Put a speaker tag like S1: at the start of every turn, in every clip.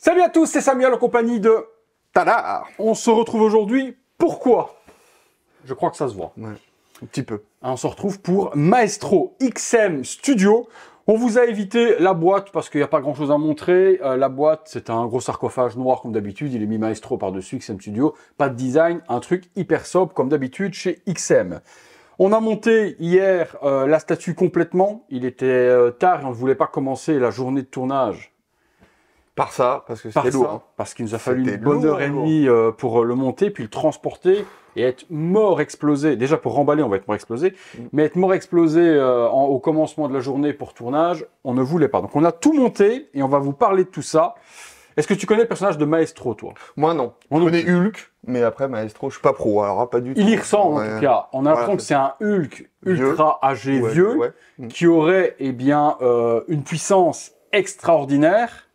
S1: Salut à tous, c'est Samuel en compagnie de
S2: Tada!
S1: On se retrouve aujourd'hui, pourquoi? Je crois que ça se voit.
S2: Ouais, un petit peu.
S1: On se retrouve pour Maestro XM Studio. On vous a évité la boîte parce qu'il n'y a pas grand chose à montrer. La boîte, c'est un gros sarcophage noir comme d'habitude. Il est mis Maestro par-dessus XM Studio. Pas de design, un truc hyper sobre comme d'habitude chez XM. On a monté hier la statue complètement. Il était tard et on ne voulait pas commencer la journée de tournage.
S2: Parce que c'était lourd. Hein.
S1: Parce qu'il nous a fallu une bonne heure et demie pour le monter, puis le transporter et être mort explosé. Déjà pour remballer, on va être mort explosé, mais être mort explosé au commencement de la journée pour tournage, on ne voulait pas. Donc on a tout monté et on va vous parler de tout ça. Est-ce que tu connais le personnage de Maestro, toi?
S2: Moi non. Je connais Hulk, mais après Maestro, je suis pas pro, alors pas du tout.
S1: Il y ressemble en tout cas. On a l'impression que c'est un Hulk ultra âgé, vieux, qui aurait une puissance extraordinaire.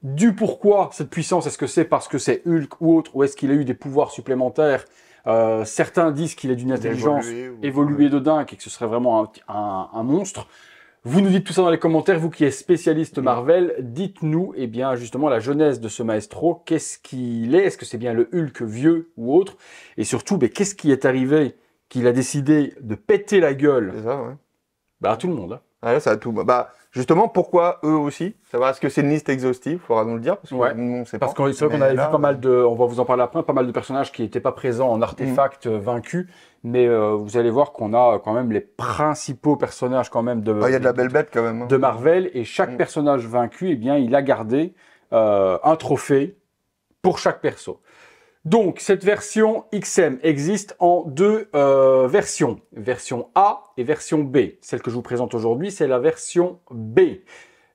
S1: Du pourquoi cette puissance, est-ce que c'est parce que c'est Hulk ou autre, ou est-ce qu'il a eu des pouvoirs supplémentaires? Certains disent qu'il est d'une intelligence évoluée de dingue et que ce serait vraiment un monstre. Vous nous dites tout ça dans les commentaires, vous qui êtes spécialiste Marvel, dites-nous justement la genèse de ce Maestro, qu'est-ce qu'il est? Est-ce que c'est bien le Hulk vieux ou autre? Et surtout, qu'est-ce qui est arrivé qu'il a décidé de péter la gueule à tout le monde, hein.
S2: Ouais, ça a tout. Justement, pourquoi eux aussi? Est-ce que c'est une liste exhaustive? Faudra nous le dire, parce que nous, on sait pas.
S1: Parce que c'est vrai qu'on avait vu pas mal de, on va vous en parler après, pas mal de personnages qui n'étaient pas présents en artefact vaincus, mais vous allez voir qu'on a quand même les principaux personnages quand même de.
S2: Il y a de la belle bête quand même.
S1: De Marvel, et chaque personnage vaincu, il a gardé un trophée pour chaque perso. Donc, cette version XM existe en deux versions. Version A et version B. Celle que je vous présente aujourd'hui, c'est la version B.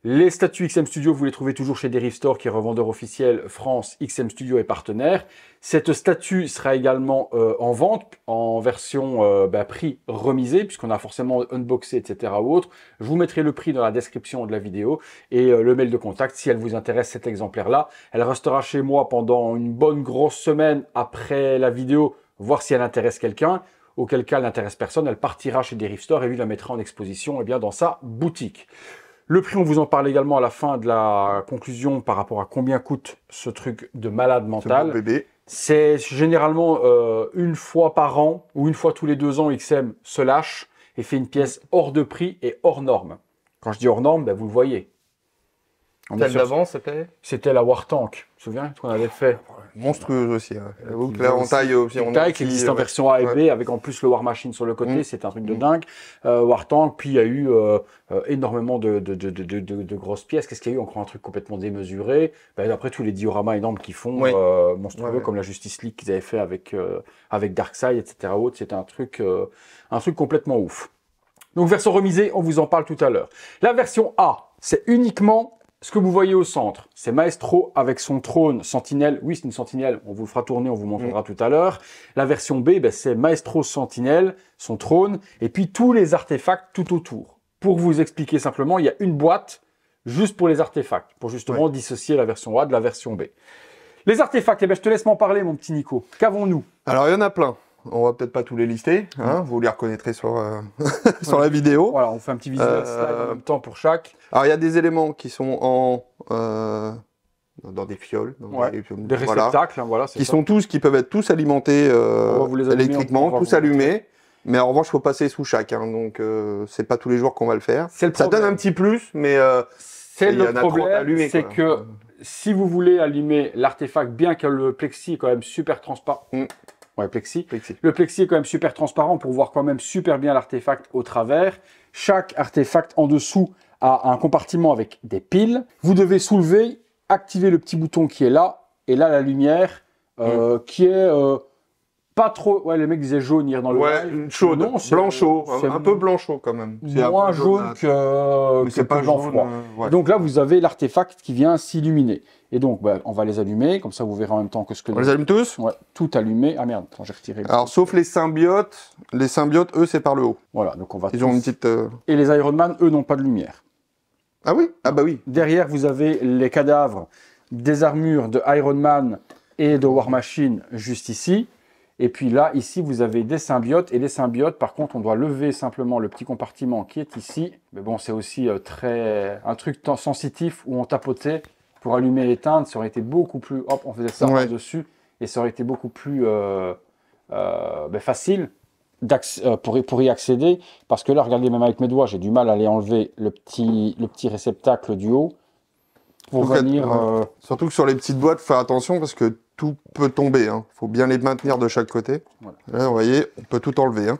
S1: Les statues XM Studio, vous les trouvez toujours chez Derive Store, qui est revendeur officiel France. XM Studio est partenaire. Cette statue sera également en vente, en version prix remisé, puisqu'on a forcément unboxé, etc. ou autre. Je vous mettrai le prix dans la description de la vidéo et le mail de contact si elle vous intéresse, cet exemplaire-là. Elle restera chez moi pendant une bonne grosse semaine après la vidéo, voir si elle intéresse quelqu'un. Auquel cas, elle n'intéresse personne, elle partira chez Derive Store et lui la mettra en exposition dans sa boutique. Le prix, on vous en parle également à la fin de la conclusion par rapport à combien coûte ce truc de malade mental. C'est généralement une fois par an ou une fois tous les 2 ans, XM se lâche et fait une pièce hors de prix et hors norme. Quand je dis hors norme, vous le voyez.
S2: Celle d'avant, c'était?
S1: C'était la War Tank. Tu te souviens ce qu'on avait fait?
S2: Monstrueuse aussi. Là, on taille aussi.
S1: On taille qui existe en version A et B, avec en plus le War Machine sur le côté. C'est un truc de dingue. War Tank, puis il y a eu énormément de grosses pièces. Qu'est-ce qu'il y a eu? Encore un truc complètement démesuré. Après, tous les dioramas énormes qu'ils font, monstrueux, comme la Justice League qu'ils avaient fait avec Darkseid, etc. C'était un truc complètement ouf. Donc, version remisée, on vous en parle tout à l'heure. La version A, c'est uniquement ce que vous voyez au centre. C'est Maestro avec son trône sentinelle. Oui, c'est une sentinelle. On vous le fera tourner, on vous montrera tout à l'heure. La version B, c'est Maestro sentinelle, son trône, et puis tous les artefacts tout autour. Pour vous expliquer simplement, il y a une boîte juste pour les artefacts, pour justement dissocier la version A de la version B. Les artefacts, je te laisse m'en parler, mon petit Nico. Qu'avons-nous? Alors,
S2: il y en a plein. On va peut-être pas tous les lister, vous les reconnaîtrez sur, sur la vidéo.
S1: Voilà, on fait un petit visuel slide en même temps pour chaque.
S2: Alors il y a des éléments qui sont dans des fioles,
S1: des réceptacles,
S2: qui peuvent être tous alimentés électriquement, tous allumés. Mais en revanche, il faut passer sous chaque, donc c'est pas tous les jours qu'on va le faire. Ça donne un petit plus, mais
S1: c'est le problème, c'est que si vous voulez allumer l'artefact, bien que le plexi est quand même super transparent. Plexi. Le plexi est quand même super transparent pour voir quand même super bien l'artefact au travers. Chaque artefact en dessous a un compartiment avec des piles. Vous devez soulever, activer le petit bouton qui est là, et là la lumière qui est pas trop. Ouais, les mecs disaient jaune hier dans le live.
S2: Chaude, non, blanc-chaud, un peu blanc-chaud quand même.
S1: Moins jaune que blanc froid. Donc là, vous avez l'artefact qui vient s'illuminer. Et donc, on va les allumer, comme ça vous verrez en même temps que ce que...
S2: On les allume tous?
S1: Ouais, tout allumé. Ah merde, j'ai retiré.
S2: Alors, sauf les symbiotes. Les symbiotes, eux, c'est par le haut.
S1: Voilà, donc on va...
S2: Ils ont une petite...
S1: Et les Iron Man, eux, n'ont pas de lumière.
S2: Ah oui? Ah bah oui.
S1: Derrière, vous avez les cadavres des armures de Iron Man et de War Machine, juste ici. Et puis là, ici, vous avez des symbiotes. Et les symbiotes, par contre, on doit lever simplement le petit compartiment qui est ici. Mais bon, c'est aussi un truc sensitif où on tapotait pour allumer et éteindre, ça aurait été beaucoup plus... Hop, on faisait ça par-dessus et ça aurait été beaucoup plus facile pour y accéder. Parce que là, regardez, même avec mes doigts, j'ai du mal à aller enlever le petit réceptacle du haut. Pour venir...
S2: Surtout que sur les petites boîtes, faut faire attention parce que tout peut tomber. Il faut bien les maintenir de chaque côté. Voilà. Là, vous voyez, on peut tout enlever.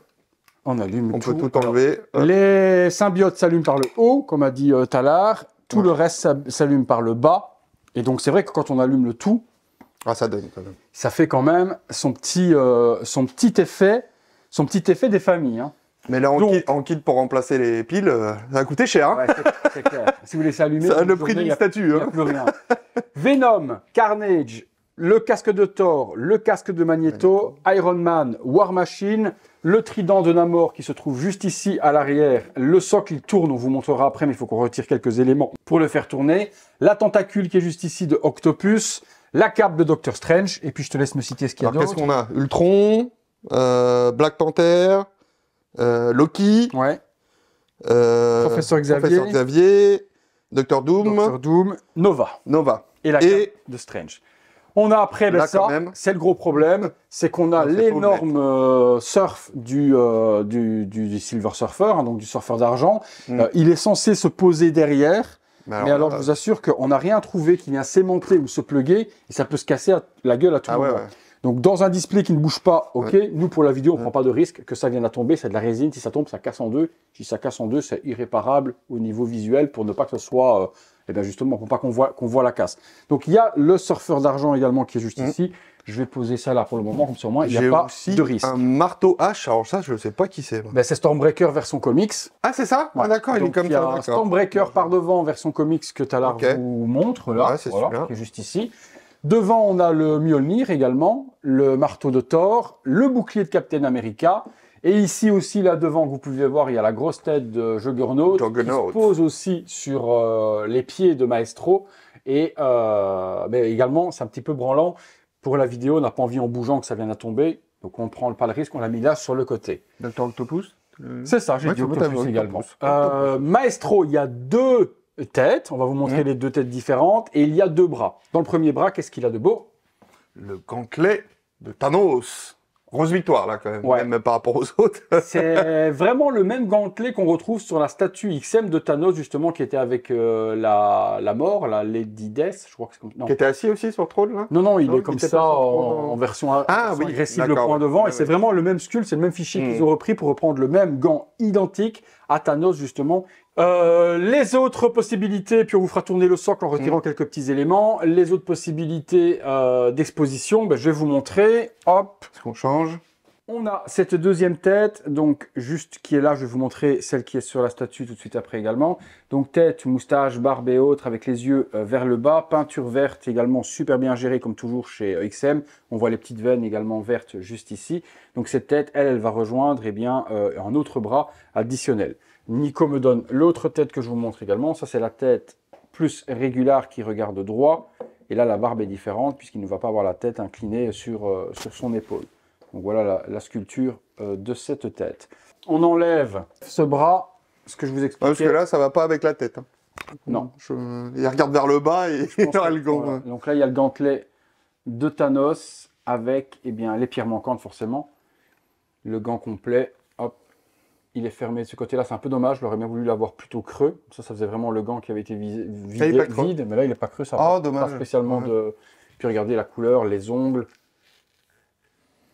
S1: On allume tout.
S2: On peut tout enlever.
S1: Les symbiotes s'allument par le haut, comme a dit Talar. Tout le reste s'allume par le bas. Et donc, c'est vrai que quand on allume le tout,
S2: ça donne quand même.
S1: Ça fait quand même son petit effet des familles.
S2: Mais là, en kit pour remplacer les piles, ça a coûté cher.
S1: Ouais, c'est clair. Si vous laissez allumer,
S2: ça a le prix d'une statue.
S1: Il n'y a plus rien. Venom, Carnage, le casque de Thor, le casque de Magneto, Iron Man, War Machine, le trident de Namor qui se trouve juste ici à l'arrière. Le socle, il tourne, on vous montrera après, mais il faut qu'on retire quelques éléments pour le faire tourner. La tentacule qui est juste ici de Octopus, la cape de Doctor Strange, et puis je te laisse me citer ce qu'il y a d'autre.
S2: Qu'est-ce qu'on a? Ultron, Black Panther, Loki,
S1: Professeur
S2: Xavier, Doctor Doom,
S1: Nova. Et la cape de Strange. On a après, c'est le gros problème, c'est qu'on a l'énorme surf du Silver Surfer, donc du surfeur d'argent. Il est censé se poser derrière. Mais alors, je vous assure qu'on n'a rien trouvé qui vient s'aimanter ou se plugger, et ça peut se casser la gueule à tout moment. Donc, dans un display qui ne bouge pas, nous, pour la vidéo, on ne prend pas de risque que ça vienne à tomber, c'est de la résine, si ça tombe, ça casse en deux. Si ça casse en deux, c'est irréparable au niveau visuel pour ne pas que ce soit, justement, pour pas qu'on voit la casse. Donc, il y a le surfeur d'argent également qui est juste ici. Je vais poser ça là pour le moment, comme ça au moins, il n'y a pas de risque.
S2: Un marteau hache, alors ça, je ne sais pas qui c'est.
S1: C'est Stormbreaker version comics.
S2: Ah, c'est ça? D'accord, il est comme ça.
S1: Il y a Stormbreaker par devant version comics que Talar vous montre, là, qui est juste ici. Devant, on a le Mjolnir également, le marteau de Thor, le bouclier de Captain America. Et ici aussi, là devant, vous pouvez voir, il y a la grosse tête de Juggernaut. Qui se pose aussi sur les pieds de Maestro. Et mais également, c'est un petit peu branlant. Pour la vidéo, on n'a pas envie en bougeant que ça vienne à tomber. Donc on ne prend pas le risque, on l'a mis là sur le côté.
S2: Docteur Octopus
S1: C'est ça, j'ai dit Octopus également. Maestro, il y a deux têtes. On va vous montrer les deux têtes différentes. Et il y a deux bras. Dans le premier bras, qu'est-ce qu'il a de beau?
S2: Le gantelet de Thanos. Grosse victoire là quand même, même par rapport aux autres.
S1: C'est vraiment le même gantelet qu'on retrouve sur la statue XM de Thanos justement qui était avec la mort, la Lady Death, je crois que c'est comme ça.
S2: Qui était assis aussi sur le trône là?
S1: Non, il est comme ça en version agressive le point devant et c'est vraiment le même sculpte, c'est le même fichier qu'ils ont repris pour reprendre le même gant identique à Thanos justement. Les autres possibilités, puis on vous fera tourner le socle en retirant quelques petits éléments. Les autres possibilités d'exposition, je vais vous montrer. Hop.
S2: Est-ce qu'on change?
S1: On a cette deuxième tête, donc juste qui est là. Je vais vous montrer celle qui est sur la statue tout de suite après également. Donc tête, moustache, barbe et autres avec les yeux vers le bas. Peinture verte également super bien gérée comme toujours chez XM. On voit les petites veines également vertes juste ici. Donc cette tête, elle va rejoindre un autre bras additionnel. Nico me donne l'autre tête que je vous montre également. Ça, c'est la tête plus régulière qui regarde droit. Et là, la barbe est différente puisqu'il ne va pas avoir la tête inclinée sur son épaule. Donc voilà la sculpture de cette tête. On enlève ce bras, ce que je vous expliquais.
S2: Parce que là, ça ne va pas avec la tête.
S1: Non.
S2: Il regarde vers le bas et il aura le gant.
S1: Voilà. Donc là, il y a le gantelet de Thanos avec les pierres manquantes forcément. Le gant complet. Hop. Il est fermé de ce côté-là, c'est un peu dommage, j'aurais bien voulu l'avoir plutôt creux. Ça faisait vraiment le gant qui avait été vide, mais là il n'est pas creux, ça va pas spécialement de... Puis regardez la couleur, les ongles.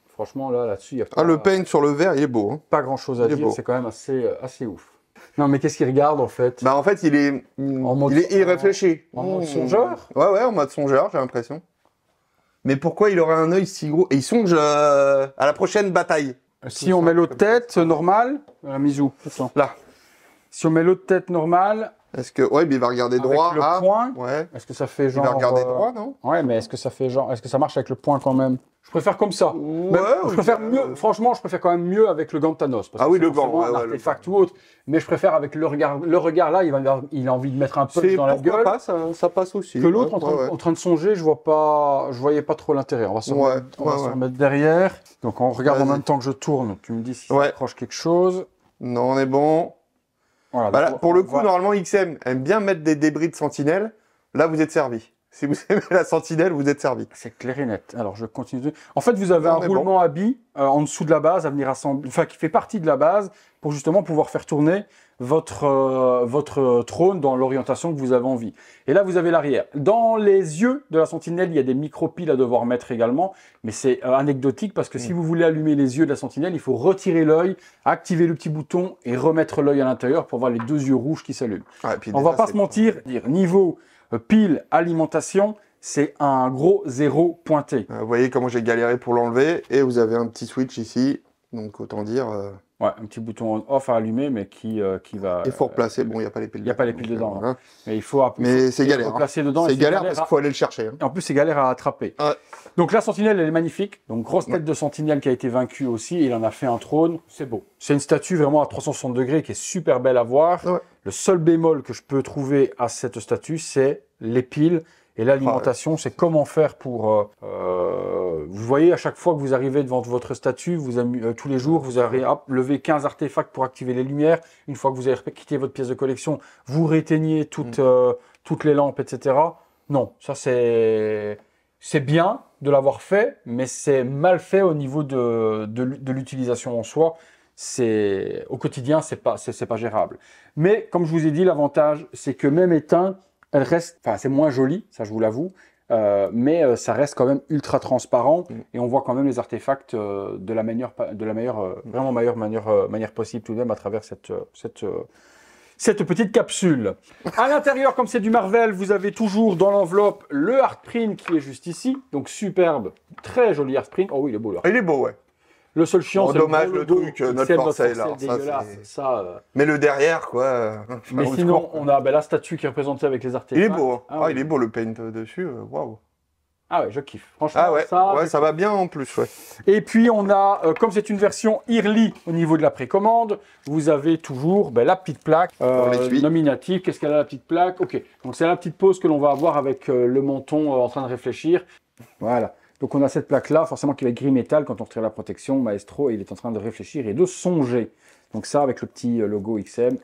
S1: Franchement, là-dessus, il y a pas...
S2: le paint sur le verre, il est beau.
S1: Pas grand-chose à dire, c'est quand même assez ouf. Non, mais qu'est-ce qu'il regarde en fait?
S2: En fait, il est irréfléchi.
S1: En mode songeur?
S2: Ouais, en mode songeur, j'ai l'impression. Mais pourquoi il aurait un œil si gros? Et il songe à la prochaine bataille.
S1: Si on met l'autre tête normale, Misou, là. Si on met l'autre tête normale,
S2: est-ce que mais il va regarder droit
S1: le point. Est-ce que ça fait genre?
S2: Il va regarder droit, non?
S1: Ouais, mais est-ce que ça fait genre? Est-ce que ça marche avec le point quand même? Je préfère comme ça. Je préfère mieux. Franchement, je préfère quand même mieux avec le gant de Thanos. Parce que
S2: le gant,
S1: un artefact ou autre. Mais je préfère avec le regard. Le regard là, il a envie de mettre un peu dans la gueule.
S2: Ça passe aussi.
S1: Que l'autre en train de songer, je voyais pas trop l'intérêt. On va se remettre derrière. Donc on regarde en même temps que je tourne. Tu me dis si ça accroche quelque chose.
S2: Non, on est bon. Voilà, pour le coup, normalement, XM aime bien mettre des débris de sentinelle. Là, vous êtes servi. Si vous aimez la sentinelle, vous êtes servi.
S1: C'est clair et net. Alors, je continue. En fait, vous avez un roulement à billes en dessous de la base à venir assembler, enfin, qui fait partie de la base pour justement pouvoir faire tourner votre trône dans l'orientation que vous avez envie. Et là, vous avez l'arrière. Dans les yeux de la sentinelle, il y a des micro-piles à devoir mettre également, mais c'est anecdotique parce que si vous voulez allumer les yeux de la sentinelle, il faut retirer l'œil, activer le petit bouton et remettre l'œil à l'intérieur pour voir les deux yeux rouges qui s'allument. Ah, on va pas se mentir, niveau pile, alimentation, c'est un gros 0 pointé.
S2: Vous voyez comment j'ai galéré pour l'enlever, et vous avez un petit switch ici, donc autant dire...
S1: Ouais, un petit bouton on-off à allumer, mais qui va...
S2: Il faut replacer, bon, il n'y a pas les piles.
S1: Il n'y a pas les piles dedans. Hein. Mais il faut
S2: c'est galère.
S1: Replacer dedans.
S2: C'est galère parce qu'il faut aller le chercher. Hein.
S1: Et en plus, c'est galère à attraper. Ouais. Donc la sentinelle, elle est magnifique. Donc grosse tête de sentinelle qui a été vaincue aussi. Il en a fait un trône. C'est beau. C'est une statue vraiment à 360 degrés qui est super belle à voir. Ouais. Le seul bémol que je peux trouver à cette statue, c'est les piles. Et l'alimentation, c'est comment faire pour... vous voyez, à chaque fois que vous arrivez devant votre statue, tous les jours, vous allez lever 15 artefacts pour activer les lumières. Une fois que vous avez quitté votre pièce de collection, vous rééteignez toutes les lampes, etc. Non, ça c'est bien de l'avoir fait, mais c'est mal fait au niveau de l'utilisation en soi. Au quotidien, c'est pas gérable. Mais comme je vous ai dit, l'avantage, c'est que même éteint, elle reste, enfin c'est moins joli, ça je vous l'avoue, mais ça reste quand même ultra transparent et on voit quand même les artefacts de la meilleure manière possible tout de même à travers cette petite capsule. À l'intérieur, comme c'est du Marvel, vous avez toujours dans l'enveloppe le Heartprint qui est juste ici, donc superbe, très joli Heartprint. Oh oui, il est beau là.
S2: Il est beau, ouais.
S1: Le seul chiant, c'est
S2: dommage le truc, notre forcé là. Mais le derrière, quoi.
S1: Mais sinon, on a la statue qui est représentée avec les artefacts.
S2: Il est beau. Il est beau le paint dessus. Waouh.
S1: Ah ouais, je kiffe. Franchement,
S2: ça va bien en plus, ouais.
S1: Et puis on a, comme c'est une version early au niveau de la précommande, vous avez toujours la petite plaque nominative. Qu'est-ce qu'elle a la petite plaque? Ok, donc c'est la petite pause que l'on va avoir avec le menton en train de réfléchir. Voilà. Donc on a cette plaque-là, forcément qui va être gris métal. Quand on retire la protection, Maestro, il est en train de réfléchir et de songer. Donc ça avec le petit logo XM,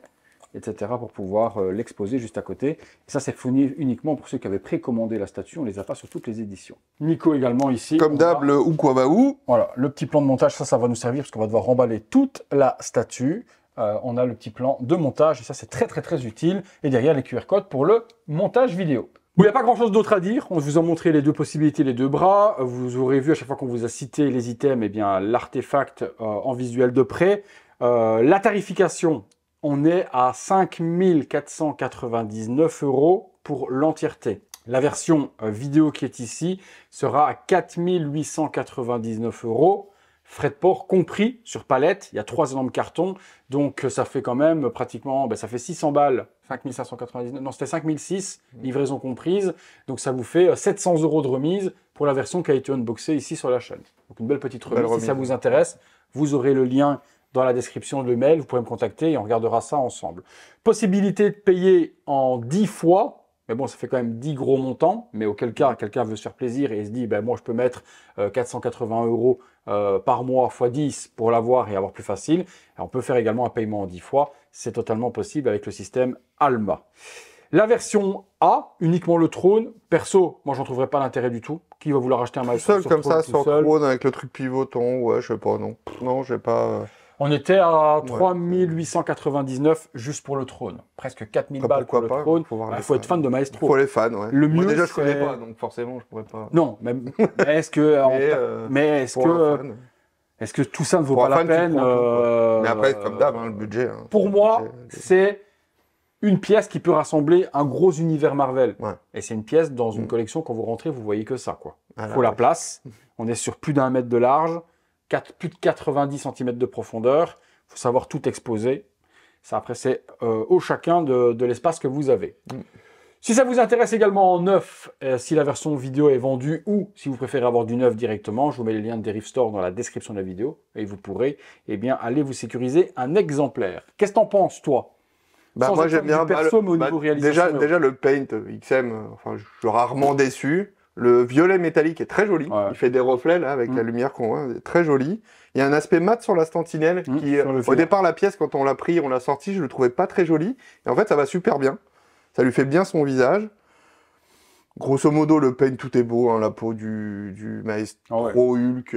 S1: etc. pour pouvoir l'exposer juste à côté. Et ça, c'est fourni uniquement pour ceux qui avaient précommandé la statue. On ne les a pas sur toutes les éditions. Nico également ici.
S2: Comme d'hab, le où quoi va où.
S1: Voilà, le petit plan de montage, ça va nous servir parce qu'on va devoir remballer toute la statue. On a le petit plan de montage et ça, c'est très très très utile. Et derrière, les QR codes pour le montage vidéo. Il n'y a pas grand chose d'autre à dire, on vous a montré les deux possibilités, les deux bras, vous aurez vu à chaque fois qu'on vous a cité les items, eh bien l'artefact en visuel de près. La tarification, on est à 5 499 € pour l'entièreté. La version vidéo qui est ici sera à 4 899 €. Frais de port compris sur palette, il y a 3 énormes cartons, donc ça fait quand même pratiquement, ça fait 600 balles, 5599, non c'était 5006, livraison comprise, donc ça vous fait 700 € de remise pour la version qui a été unboxée ici sur la chaîne. Donc une belle petite remise, si ça vous intéresse, vous aurez le lien dans la description de l'email, vous pourrez me contacter et on regardera ça ensemble. Possibilité de payer en 10 fois, mais bon, ça fait quand même 10 gros montants, mais auquel cas, quelqu'un veut se faire plaisir et se dit, moi je peux mettre 480 € par mois x 10 pour l'avoir et avoir plus facile. Et on peut faire également un paiement en 10 fois, c'est totalement possible avec le système Alma. La version A, uniquement le trône, perso, moi j'en trouverais pas l'intérêt du tout. Qui va vouloir acheter un Maestro
S2: seul comme ça, sur trône, avec le truc pivotant, ouais, je sais pas, non. Non, j'ai pas...
S1: On était à 3 899 juste pour le trône. Presque 4000 balles pour le trône. Il faut être fan de Maestro.
S2: Il faut les fans, ouais.
S1: Le mieux,
S2: déjà, je connais pas, donc forcément, je pourrais pas...
S1: Non, mais est-ce que... Est-ce que tout ça ne vaut pas la peine
S2: Mais après, comme d'hab, le budget...
S1: Pour moi, c'est une pièce qui peut rassembler un gros univers Marvel. Ouais. Et c'est une pièce dans une collection, quand vous rentrez, vous voyez que ça, quoi. Il faut la place. On est sur plus d'1 mètre de large. Plus de 90 cm de profondeur. Il faut savoir tout exposer. Ça, après, c'est au chacun de l'espace que vous avez. Si ça vous intéresse également en neuf, si la version vidéo est vendue ou si vous préférez avoir du neuf directement, je vous mets les liens de Derive Store dans la description de la vidéo et vous pourrez aller vous sécuriser un exemplaire. Qu'est-ce que t'en penses, toi?
S2: Moi, j'aime bien.
S1: Perso, mais au niveau réalisation,
S2: déjà, le Paint XM, je suis rarement déçu. Le violet métallique est très joli. Ouais. Il fait des reflets là avec la lumière qu'on voit. Très joli. Il y a un aspect mat sur la sentinelle qui, au départ, la pièce, quand on l'a pris, on l'a sorti, je le trouvais pas très joli. Et en fait, ça va super bien. Ça lui fait bien son visage. Grosso modo, le paint, tout est beau. Hein, la peau du Maestro Hulk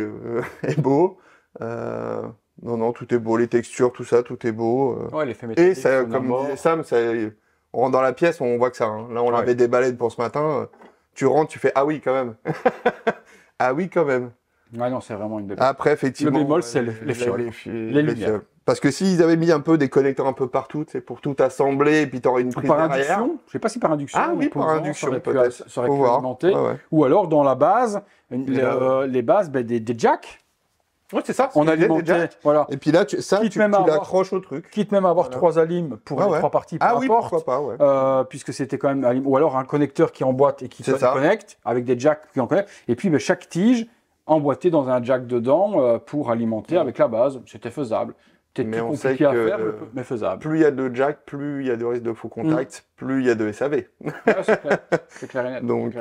S2: est beau. Non, tout est beau. Les textures, tout ça, tout est beau.
S1: Ouais, l'effet métallique.
S2: Et ça, comme disait Sam, on rentre dans la pièce, on voit que ça. Hein. Là, on l'avait déballé pour ce matin. Tu rentres, tu fais ah oui, quand même. Ah oui, quand même.
S1: Ouais, non, c'est vraiment une belle.
S2: Après, effectivement.
S1: Le bémol, c'est les fioles. Les lumières.
S2: Parce que s'ils avaient mis un peu des connecteurs un peu partout, c'est pour tout assembler, et puis tu aurais une prise
S1: par
S2: derrière.
S1: Induction, je sais pas si par induction.
S2: Ah oui, par induction, peut-être.
S1: Ça aurait pu alimenter. Ou alors, dans la base, les bases, des jacks.
S2: Oui, c'est ça.
S1: On alimentait.
S2: Voilà. Et puis là, tu l'accroches au truc.
S1: Quitte même à avoir 3 alimes pour les 3 parties, peu importe.
S2: Pourquoi pas,
S1: puisque c'était quand même. Ou alors un connecteur qui emboîte et qui se connecte, avec des jacks qui en connectent. Et puis, chaque tige emboîtée dans un jack dedans pour alimenter avec la base. C'était faisable.
S2: Mais on sait que
S1: mais faisable.
S2: Plus il y a de jack, plus il y a de risque de faux contact, plus il y a de SAV.
S1: Ouais, c'est clair et net.
S2: Donc,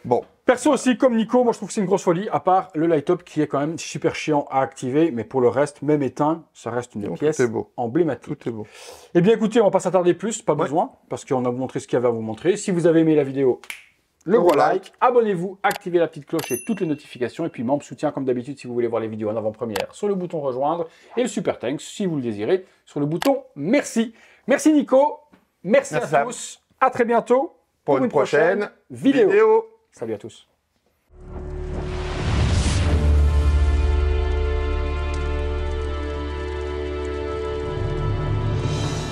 S2: bon.
S1: Perso aussi, comme Nico, moi je trouve que c'est une grosse folie, à part le light-up qui est quand même super chiant à activer, mais pour le reste, même éteint, ça reste une pièce emblématique.
S2: Tout est beau.
S1: Eh bien écoutez, on va pas s'attarder plus, pas besoin, parce qu'on a montré ce qu'il y avait à vous montrer. Si vous avez aimé la vidéo, le gros like, abonnez-vous, activez la petite cloche et toutes les notifications. Et puis membre soutien comme d'habitude si vous voulez voir les vidéos en avant-première sur le bouton rejoindre. Et le super thanks si vous le désirez sur le bouton merci. Merci Nico, merci à tous. À très bientôt
S2: pour une prochaine
S1: vidéo. Salut à tous.